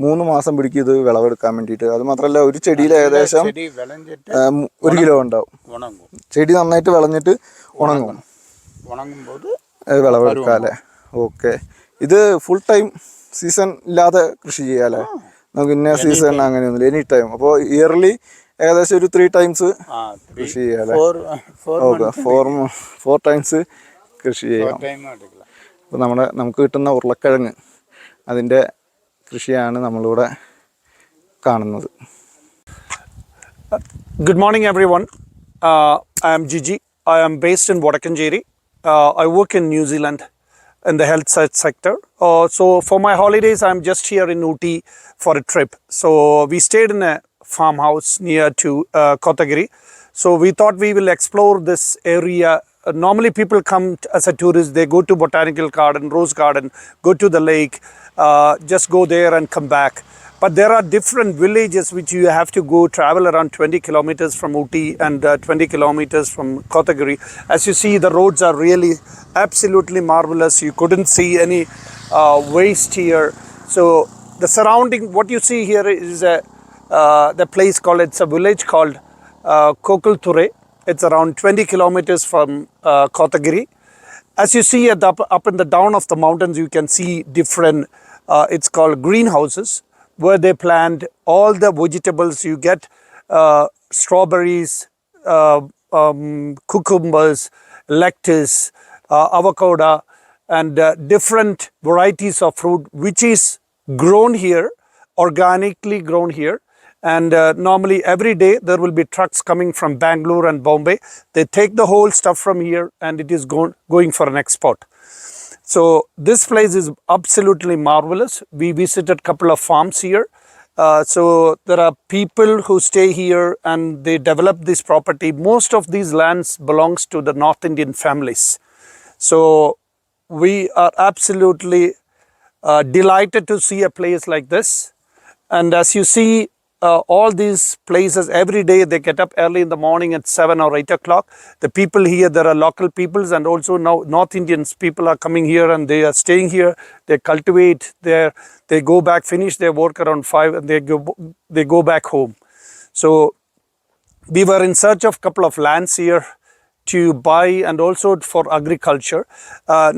3 മാസം പിടിക്കും ഇത് വിളവെടുക്കാൻ വേണ്ടിയിട്ട്. അത് മാത്രമല്ല ഒരു ചെടിയിൽ ഏകദേശം 1 കിലോ ഉണ്ടാവും. ചെടി നന്നായിട്ട് വിളഞ്ഞിട്ട് ഉണങ്ങുമ്പോൾ വിളവെടുക്കാം അല്ലേ? ഓക്കെ. ഇത് ഫുൾ ടൈം സീസൺ ഇല്ലാതെ കൃഷി ചെയ്യാം അല്ലേ? നമുക്ക് ഇന്ന സീസൺ അങ്ങനെയൊന്നുമില്ല, എനി ടൈം. അപ്പോൾ ഇയർലി ഏകദേശം ഒരു 3 ടൈംസ് കൃഷി ചെയ്യാം അല്ലേ? ഓക്കെ, 4 ടൈംസ് കൃഷി ചെയ്യാം. അപ്പോൾ നമുക്ക് കിട്ടുന്ന ഉരുളക്കിഴങ്ങ് അതിൻ്റെ കൃഷിയാണ് നമ്മളിവിടെ കാണുന്നത്. Good morning, everyone. I am Gigi. I am based in Vodakkancherry. I work in New Zealand in the health science sector. So for my holidays, I'm just here in Ooty for a trip. So we stayed in a farmhouse near to Kotagiri. So we thought we will explore this area. Normally people come as a tourist, they go to Botanical Garden, Rose Garden, go to the lake, just go there and come back. But there are different villages which you have to go travel around 20 kilometers from Ooty and 20 kilometers from Kotagiri. As you see, the roads are really absolutely marvelous. You couldn't see any waste here. So the surrounding, what you see here is the place called, it's a village called Kokulture. It's around 20 kilometers from Kotagiri. As you see at the up in the down of the mountains, you can see different, it's called greenhouses, where they plant all the vegetables. You get strawberries, cucumbers, lettuce, avocado, and different varieties of fruit, which is grown here, organically grown here. And normally every day there will be trucks coming from Bangalore and Bombay. They take the whole stuff from here and it is going for an export. So this place is absolutely marvelous. We visited a couple of farms here. So there are people who stay here and they develop this property. Most of these lands belongs to the North Indian families. So we are absolutely delighted to see a place like this. And as you see, all these places, every day they get up early in the morning at 7 or 8 o'clock. The people here, there are local peoples, and also now North Indians people are coming here and they are staying here. They cultivate there. They go back, finish their work around 5 and they go back home. So we were in search of a couple of lands here to buy and also for agriculture.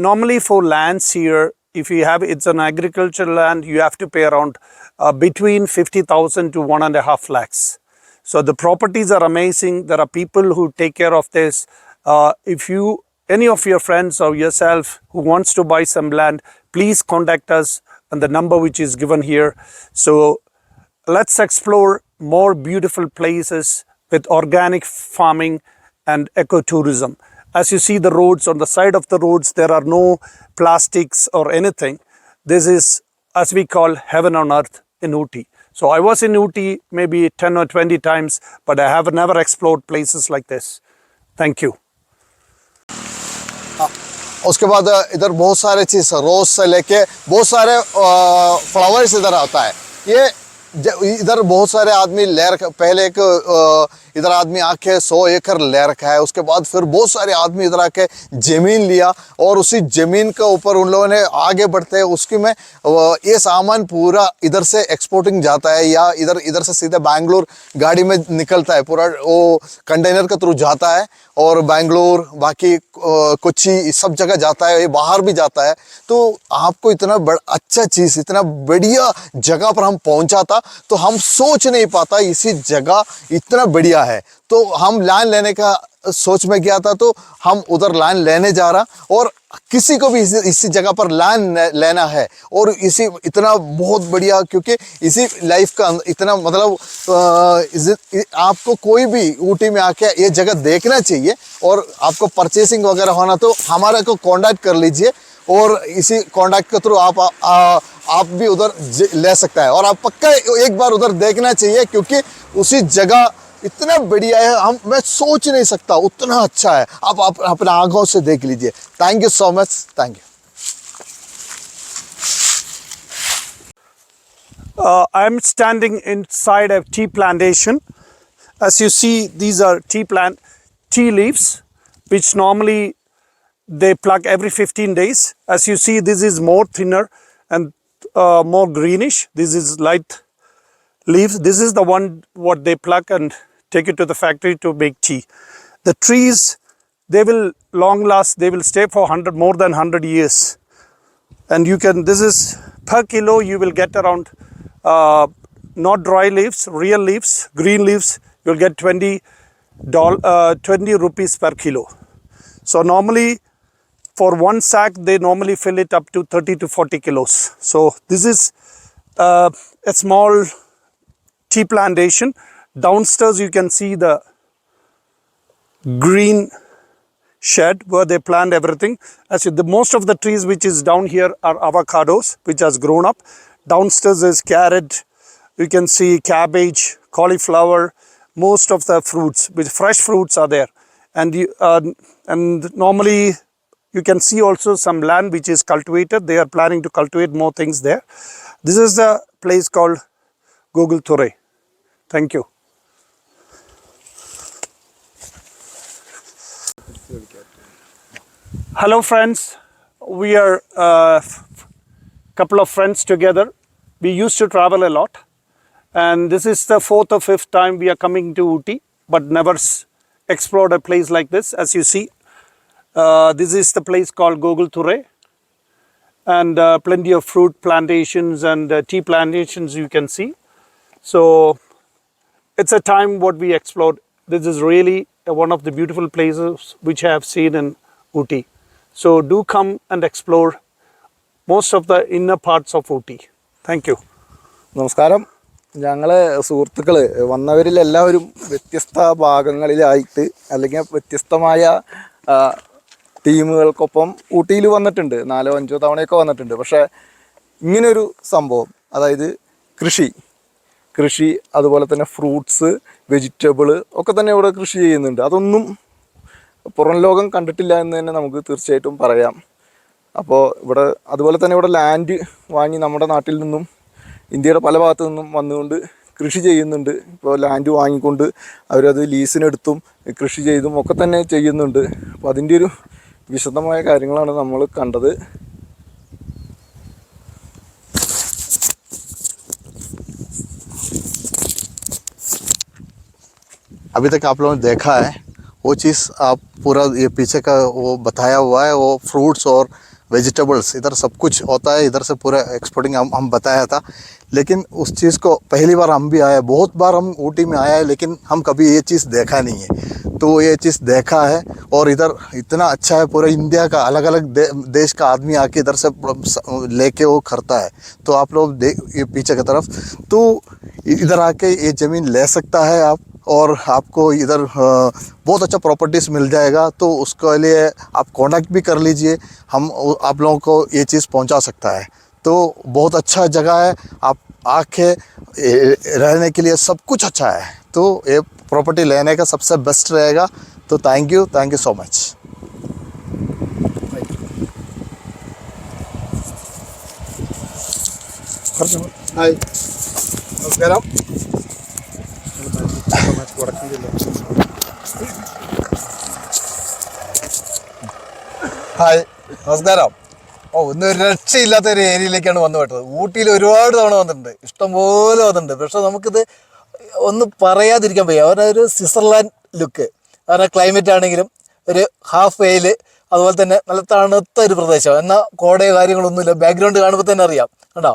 Normally for lands here, if you have, it's an agricultural land, you have to pay around between 50,000 to 1.5 lakhs. So the properties are amazing. There are people who take care of this. If you, any of your friends or yourself who wants to buy some land, please contact us on the number which is given here. So let's explore more beautiful places with organic farming and ecotourism. As you see the roads, on the side of the roads, there are no plastics or anything. This is, as we call, heaven on earth in Ooty. So I was in Ooty maybe 10 or 20 times, but I have never explored places like this. Thank you. उसके बाद इधर बहुत सारे चीज़, रोज से लेके बहुत सारे flowers इधर आता है. ये इधर बहुत सारे आदमी पहले एक इधर आदमी आके 100 एकड़ ले रखा है। उसके बाद फिर बहुत सारे आदमी इधर आके ज़मीन लिया और उसी ज़मीन के ऊपर उन लोगों ने आगे बढ़ते हैं उसकी में ये सामान पूरा इधर से एक्सपोर्टिंग जाता है या इधर से सीधे बैंगलोर गाड़ी में निकलता है, पूरा वो कंटेनर के थ्रू जाता है और बैंगलोर बाकी कोच्चि सब जगह जाता है, ये बाहर भी जाता है। तो आपको इतना अच्छा चीज़, इतना बढ़िया जगह पर हम पहुंचा था तो हम सोच नहीं पाता इसी जगह इतना बढ़िया है। तो हम लैंड लेने का सोच में गया था तो हम उधर लैंड लेने जा रहा और किसी को भी इसी जगह पर लैंड लेना है और इसी इतना बहुत बढ़िया, क्योंकि इसी लाइफ का इतना मतलब आपको कोई भी ऊटी में आके ये जगह देखना चाहिए और आपको परचेसिंग वगैरह होना तो हमारे को कांटेक्ट कर लीजिए और इसी कांटेक्ट के थ्रू आप भी उधर ले सकता है और आप पक्का एक बार उधर देखना चाहिए क्योंकि उसी जगह इतना बढ़िया है, मैं सोच नहीं सकता उतना अच्छा है। आप अपने आंखों से देख लीजिए। Thank you so much, thank you. I am standing inside a tea plantation. As you see, these are tea leaves, which normally they pluck every 15 days. As you see, this is more thinner and more greenish. This is light leaves. This is the one what they pluck and take it to the factory to make tea. The trees, they will long last. They will stay for more than 100 years. And you can, this is per kilo, you will get around not dry leaves, real leaves, green leaves, you'll get 20 rupees per kilo. So normally for one sack, they normally fill it up to 30 to 40 kilos. So this is a small tea plantation. Downstairs you can see the green shed where they plant everything. As the most of the trees which is down here are avocados which has grown up. Downstairs is carrot, you can see cabbage, cauliflower, most of the fruits, which fresh fruits are there. And and normally you can see also some land which is cultivated. They are planning to cultivate more things there. This is the place called Google Ture. Thank you. Hello friends, we are a couple of friends together. We used to travel a lot and this is the 4th or 5th time we are coming to Ooty but never explored a place like this. As you see, this is the place called Google Ture and plenty of fruit plantations and tea plantations you can see. So it's a time what we explored. This is really one of the beautiful places which I have seen in Ooty. So do come and explore most of the inner parts of Ooty. Thank you. നമസ്കാരം. ഞങ്ങൾ സുഹൃത്തുക്കൾ വന്നവരിലെല്ലാവരും വ്യത്യസ്ത ഭാഗങ്ങളിലായിട്ട് അല്ലെങ്കിൽ വ്യത്യസ്തമായ ടീമുകൾക്കൊപ്പം ഊട്ടിയിൽ വന്നിട്ടുണ്ട്. 4-5 തവണയൊക്കെ വന്നിട്ടുണ്ട്. പക്ഷേ ഇങ്ങനൊരു സംഭവം, അതായത് കൃഷി അതുപോലെ തന്നെ ഫ്രൂട്ട്സ്, വെജിറ്റബിൾ ഒക്കെ തന്നെ ഇവിടെ കൃഷി ചെയ്യുന്നുണ്ട്. അതൊന്നും പുറം ലോകം കണ്ടിട്ടില്ല എന്ന് തന്നെ നമുക്ക് തീർച്ചയായിട്ടും പറയാം. അപ്പോൾ ഇവിടെ അതുപോലെ തന്നെ ഇവിടെ ലാൻഡ് വാങ്ങി നമ്മുടെ നാട്ടിൽ നിന്നും ഇന്ത്യയുടെ പല ഭാഗത്തു നിന്നും വന്നുകൊണ്ട് കൃഷി ചെയ്യുന്നുണ്ട്. ഇപ്പോൾ ലാൻഡ് വാങ്ങിക്കൊണ്ട് അവരത് ലീസിനെടുത്തും കൃഷി ചെയ്തും ഒക്കെ തന്നെ ചെയ്യുന്നുണ്ട്. അപ്പോൾ അതിൻ്റെ ഒരു വിശദമായ കാര്യങ്ങളാണ് നമ്മൾ കണ്ടത്. अभी तक आप लोगों ने देखा है वो चीज़, आप पूरा ये पीछे का वो बताया हुआ है, वो फ्रूट्स और वेजिटेबल्स इधर सब कुछ होता है, इधर से पूरा एक्सपोर्टिंग हम बताया था। लेकिन उस चीज़ को पहली बार हम भी आए, बहुत बार हम ऊटी में आया है लेकिन हम कभी ये चीज़ देखा नहीं है। तो ये चीज़ देखा है और इधर इतना अच्छा है, पूरा इंडिया का अलग अलग देश का आदमी आके इधर से लेके वो करता है। तो आप लोग ये पीछे की तरफ तो इधर आके ये ज़मीन ले सकता है आप और आपको इधर बहुत अच्छा प्रॉपर्टीज़ मिल जाएगा। तो उसके लिए आप कांटेक्ट भी कर लीजिए, हम आप लोगों को ये चीज़ पहुंचा सकता है। तो बहुत अच्छा जगह है, आप आके रहने के लिए सब कुछ अच्छा है। तो ये प्रॉपर्टी लेने का सबसे बेस्ट रहेगा। तो thank you so much. Hi, നമസ്കാരം. ഹായ്, നമസ്കാരം. ഒന്നും ഒരു രക്ഷയില്ലാത്ത ഒരു ഏരിയയിലേക്കാണ് വന്നു പെട്ടത്. ഊട്ടിയിൽ ഒരുപാട് തവണ വന്നിട്ടുണ്ട്, ഇഷ്ടംപോലെ വന്നിട്ടുണ്ട്. പക്ഷെ നമുക്കിത് ഒന്ന് പറയാതിരിക്കാൻ വയ്യ. അവരുടെ ഒരു സ്വിറ്റ്സർലാൻഡ് ലുക്ക്, അവരുടെ ക്ലൈമറ്റ് ആണെങ്കിലും ഒരു ഹാഫ് വെയിൽ, അതുപോലെ തന്നെ നല്ല തണുത്ത ഒരു പ്രദേശം. എന്നാൽ കോടയോ കാര്യങ്ങളൊന്നുമില്ല. ബാക്ക്ഗ്രൗണ്ട് കാണുമ്പോൾ തന്നെ അറിയാം കേട്ടോ.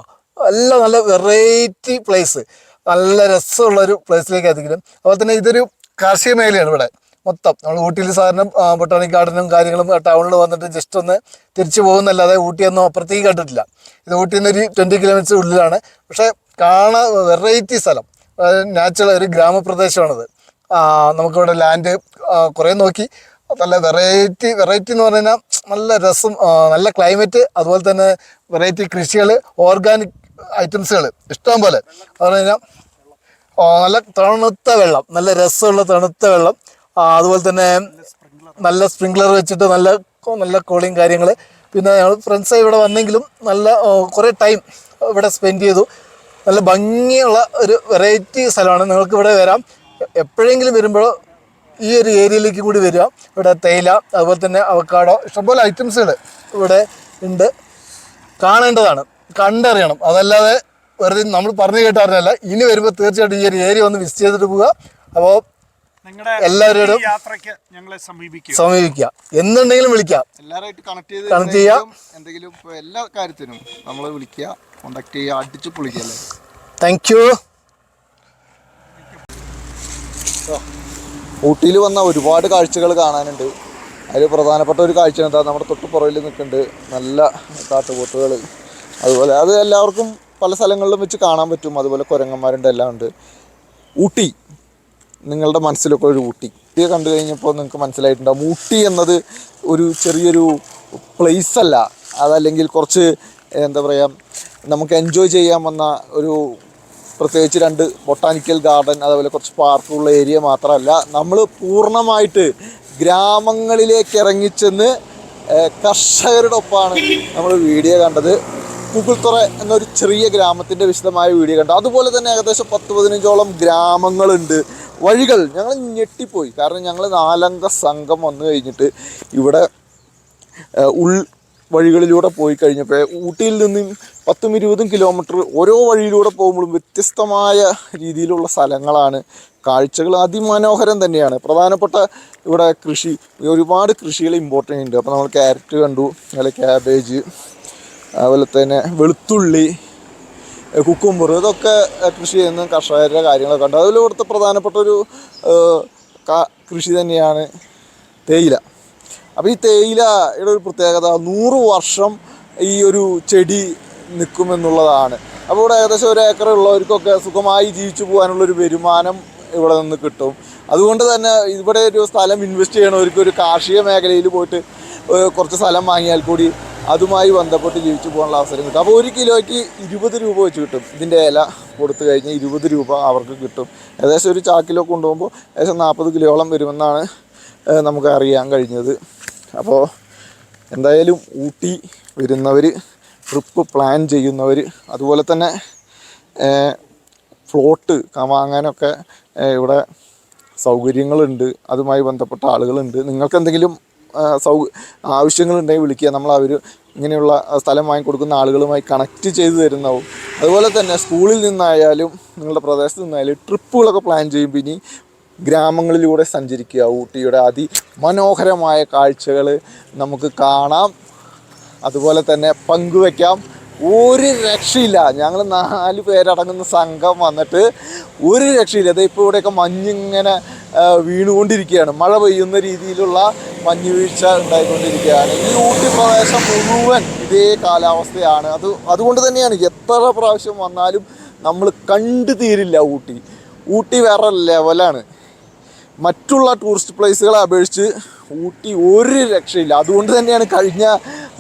എല്ലാം നല്ല വെറൈറ്റി പ്ലേസ്, നല്ല രസമുള്ളൊരു പ്ലേസിലേക്ക് എത്തിക്കണം. അതുപോലെ തന്നെ ഇതൊരു കാർഷിക മേഖലയാണ് ഇവിടെ മൊത്തം. നമ്മൾ ഊട്ടിയിൽ സാധാരണ ബൊട്ടാണിക് ഗാർഡനും കാര്യങ്ങളും ടൗണിൽ വന്നിട്ട് ജസ്റ്റ് ഒന്ന് തിരിച്ചു പോകുന്നല്ലാതെ ഊട്ടിയൊന്നും അപ്പുറത്തേക്ക് കണ്ടിട്ടില്ല. ഇത് ഊട്ടിയിൽ നിന്ന് ഒരു 20 കിലോമീറ്റർ ഉള്ളിലാണ്. പക്ഷേ കാണാൻ വെറൈറ്റി സ്ഥലം, നാച്ചുറൽ ഒരു ഗ്രാമപ്രദേശമാണത്. നമുക്കിവിടെ ലാൻഡ് കുറേ നോക്കി. നല്ല വെറൈറ്റി എന്ന് പറഞ്ഞു കഴിഞ്ഞാൽ നല്ല രസം, നല്ല ക്ലൈമറ്റ്, അതുപോലെ തന്നെ വെറൈറ്റി കൃഷികൾ, ഓർഗാനിക് ഐറ്റംസുകൾ ഇഷ്ടം പോലെ. പറഞ്ഞു കഴിഞ്ഞാൽ നല്ല തണുത്ത വെള്ളം, നല്ല രസമുള്ള തണുത്ത വെള്ളം, അതുപോലെ തന്നെ നല്ല സ്പ്രിംഗ്ലർ വെച്ചിട്ട് നല്ല കൂളിങ് കാര്യങ്ങൾ. പിന്നെ ഞങ്ങൾ ഫ്രണ്ട്സ് ഇവിടെ വന്നെങ്കിലും നല്ല കുറേ ടൈം ഇവിടെ സ്പെൻഡ് ചെയ്തു. നല്ല ഭംഗിയുള്ള ഒരു വെറൈറ്റി സ്ഥലമാണ്. നിങ്ങൾക്ക് ഇവിടെ വരാം. എപ്പോഴെങ്കിലും വരുമ്പോൾ ഈ ഒരു ഏരിയയിലേക്ക് കൂടി വരിക. ഇവിടെ തേയില, അതുപോലെ തന്നെ അവക്കാഡോ, ഇഷ്ടംപോലെ ഐറ്റംസുകൾ ഇവിടെ ഉണ്ട്. കാണേണ്ടതാണ്, കണ്ടറിയണം. അതല്ലാതെ വെറുതെ നമ്മൾ പറഞ്ഞു കേട്ടറിഞ്ഞല്ല. ഇനി വരുമ്പോൾ തീർച്ചയായിട്ടും ഈ ഒരു ഏരിയ ഒന്ന് വിസിറ്റ് ചെയ്തിട്ട് പോവുക. അപ്പോൾ എല്ലാവരോടും ഞങ്ങളെ സമീപിക്കുക, എന്നുണ്ടെങ്കിലും വിളിക്കാം, എല്ലാവരുമായിട്ട് കണക്ട് ചെയ്യാം. എന്തെങ്കിലും എല്ലാ കാര്യത്തിനും നമ്മൾ വിളിക്കുക, കോണ്ടാക്ട് ചെയ്യുക, അടിച്ചു പൊളിക്കല്ലേ. Thank you. ഊട്ടിയിൽ വന്ന ഒരുപാട് കാഴ്ചകൾ കാണാനുണ്ട്. അതിൽ പ്രധാനപ്പെട്ട ഒരു കാഴ്ച എന്താ, നമ്മുടെ തൊട്ട് പുറകിൽ നിൽക്കുന്നുണ്ട് നല്ല കാട്ടുപോത്തുകൾ. അതുപോലെ അത് എല്ലാവർക്കും പല സ്ഥലങ്ങളിലും വെച്ച് കാണാൻ പറ്റും. അതുപോലെ കുരങ്ങന്മാരുണ്ട്, എല്ലാം ഉണ്ട്. ഊട്ടി, നിങ്ങളുടെ മനസ്സിലൊക്കെ ഒരു ഊട്ടി ഇത് കണ്ടു കഴിഞ്ഞപ്പോൾ നിങ്ങൾക്ക് മനസ്സിലായിട്ടുണ്ടാകും. ഊട്ടി എന്നത് ഒരു ചെറിയൊരു പ്ലേസ് അല്ല, അതല്ലെങ്കിൽ കുറച്ച് എന്താ പറയുക, നമുക്ക് എൻജോയ് ചെയ്യാൻ വന്ന ഒരു പ്രത്യേകിച്ച് 2 ബൊട്ടാനിക്കൽ ഗാർഡൻ, അതുപോലെ കുറച്ച് പാർക്കുള്ള ഏരിയ മാത്രമല്ല. നമ്മൾ പൂർണ്ണമായിട്ട് ഗ്രാമങ്ങളിലേക്ക് ഇറങ്ങിച്ചെന്ന് കർഷകരുടെ ഒപ്പമാണ് നമ്മൾ വീഡിയോ കണ്ടത്. കുകുൾത്തുറ എന്നൊരു ചെറിയ ഗ്രാമത്തിൻ്റെ വിശദമായ വീഡിയോ കണ്ടു. അതുപോലെ തന്നെ ഏകദേശം 10-15ഓളം ഗ്രാമങ്ങളുണ്ട്. വഴികൾ ഞങ്ങൾ ഞെട്ടിപ്പോയി. കാരണം ഞങ്ങൾ 4 അംഗ സംഘം വന്നു കഴിഞ്ഞിട്ട് ഇവിടെ വഴികളിലൂടെ പോയി കഴിഞ്ഞപ്പോൾ ഊട്ടിയിൽ നിന്നും 10-20 കിലോമീറ്റർ ഓരോ വഴിയിലൂടെ പോകുമ്പോഴും വ്യത്യസ്തമായ രീതിയിലുള്ള സ്ഥലങ്ങളാണ്. കാഴ്ചകൾ അതിമനോഹരം തന്നെയാണ്. പ്രധാനപ്പെട്ട ഇവിടെ കൃഷി, ഒരുപാട് കൃഷികൾ ഇമ്പോർട്ടൻ്റ് ഉണ്ട്. അപ്പോൾ നമ്മൾ ക്യാരറ്റ് കണ്ടു, അതുപോലെ ക്യാബേജ്, അതുപോലെ തന്നെ വെളുത്തുള്ളി, കുക്കുംബർ, ഇതൊക്കെ കൃഷി ചെയ്യുന്ന കർഷകരുടെ കാര്യങ്ങളൊക്കെ ഉണ്ട്. അതുപോലെ ഇവിടുത്തെ പ്രധാനപ്പെട്ട ഒരു കൃഷി തന്നെയാണ് തേയില. അപ്പോൾ ഈ തേയിലയുടെ ഒരു പ്രത്യേകത 100 വർഷം ഈ ഒരു ചെടി നിൽക്കുമെന്നുള്ളതാണ്. അപ്പോൾ ഇവിടെ ഏകദേശം 1 ഏക്കർ ഉള്ളവർക്കൊക്കെ സുഖമായി ജീവിച്ചു പോകാനുള്ളൊരു വരുമാനം ഇവിടെ നിന്ന് കിട്ടും. അതുകൊണ്ട് തന്നെ ഇവിടെ ഒരു സ്ഥലം ഇൻവെസ്റ്റ് ചെയ്യണവർക്ക് ഒരു കാർഷിക മേഖലയിൽ പോയിട്ട് കുറച്ച് സ്ഥലം വാങ്ങിയാൽ കൂടി അതുമായി ബന്ധപ്പെട്ട് ജീവിച്ചു പോകാനുള്ള അവസരം കിട്ടും. അപ്പോൾ 1 കിലോയ്ക്ക് 20 രൂപ വെച്ച് കിട്ടും. ഇതിൻ്റെ ഇല കൊടുത്തു കഴിഞ്ഞാൽ 20 രൂപ അവർക്ക് കിട്ടും. ഏകദേശം ഒരു ചാക്കിലോ കൊണ്ടുപോകുമ്പോൾ ഏകദേശം 40 കിലോയോളം വരുമെന്നാണ് നമുക്ക് അറിയാൻ കഴിഞ്ഞത്. അപ്പോൾ എന്തായാലും ഊട്ടി വരുന്നവർ, ട്രിപ്പ് പ്ലാൻ ചെയ്യുന്നവർ, അതുപോലെ തന്നെ ഫ്ലോട്ട് വാങ്ങാനൊക്കെ ഇവിടെ സൗകര്യങ്ങളുണ്ട്. അതുമായി ബന്ധപ്പെട്ട ആളുകളുണ്ട്. നിങ്ങൾക്ക് എന്തെങ്കിലും ആവശ്യങ്ങളുണ്ടെങ്കിൽ വിളിക്കുക. നമ്മൾ ഇങ്ങനെയുള്ള സ്ഥലം വാങ്ങിക്കൊടുക്കുന്ന ആളുകളുമായി കണക്റ്റ് ചെയ്ത് തരുന്നതാവും. അതുപോലെ തന്നെ സ്കൂളിൽ നിന്നായാലും നിങ്ങളുടെ പ്രദേശത്ത് നിന്നായാലും ട്രിപ്പുകളൊക്കെ പ്ലാൻ ചെയ്യുമ്പോൾ ഇനി ഗ്രാമങ്ങളിലൂടെ സഞ്ചരിക്കുക. ഊട്ടിയുടെ അതിമനോഹരമായ കാഴ്ചകൾ നമുക്ക് കാണാം, അതുപോലെ തന്നെ പങ്കുവയ്ക്കാം. ഒരു രക്ഷയില്ല. ഞങ്ങൾ 4 പേരടങ്ങുന്ന സംഘം വന്നിട്ട് ഒരു രക്ഷയില്ല. അത് ഇപ്പോൾ ഇവിടെയൊക്കെ മഞ്ഞിങ്ങനെ വീണുകൊണ്ടിരിക്കുകയാണ്. മഴ പെയ്യുന്ന രീതിയിലുള്ള മഞ്ഞ് വീഴ്ച ഉണ്ടായിക്കൊണ്ടിരിക്കുകയാണ്. ഈ ഊട്ടി പ്രദേശം മുഴുവൻ ഇതേ കാലാവസ്ഥയാണ്. അതുകൊണ്ട് തന്നെയാണ് എത്ര പ്രാവശ്യം വന്നാലും നമ്മൾ കണ്ടു തീരില്ല. ഊട്ടി വേറെ ലെവലാണ്. മറ്റുള്ള ടൂറിസ്റ്റ് പ്ലേസുകളെ അപേക്ഷിച്ച് ഊട്ടി ഒരു രക്ഷയില്ല. അതുകൊണ്ട് തന്നെയാണ് കഴിഞ്ഞ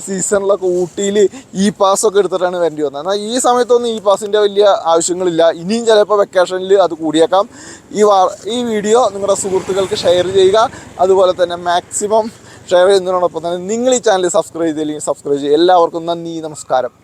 സീസണിലൊക്കെ ഊട്ടിയിൽ പാസ്സൊക്കെ എടുത്തിട്ടാണ് വരേണ്ടി വന്നത്. എന്നാൽ ഈ സമയത്തൊന്നും പാസിൻ്റെ വലിയ ആവശ്യങ്ങളില്ല. ഇനിയും ചിലപ്പോൾ വെക്കേഷനിൽ അത് കൂടിയേക്കാം. ഈ വീഡിയോ നിങ്ങളുടെ സുഹൃത്തുക്കൾക്ക് ഷെയർ ചെയ്യുക. അതുപോലെ തന്നെ മാക്സിമം ഷെയർ ചെയ്യുന്നതിനോടൊപ്പം തന്നെ നിങ്ങൾ ഈ ചാനൽ സബ്സ്ക്രൈബ് ചെയ്തില്ലെങ്കിൽ സബ്സ്ക്രൈബ് ചെയ്യുക. എല്ലാവർക്കും നന്ദി, നമസ്കാരം.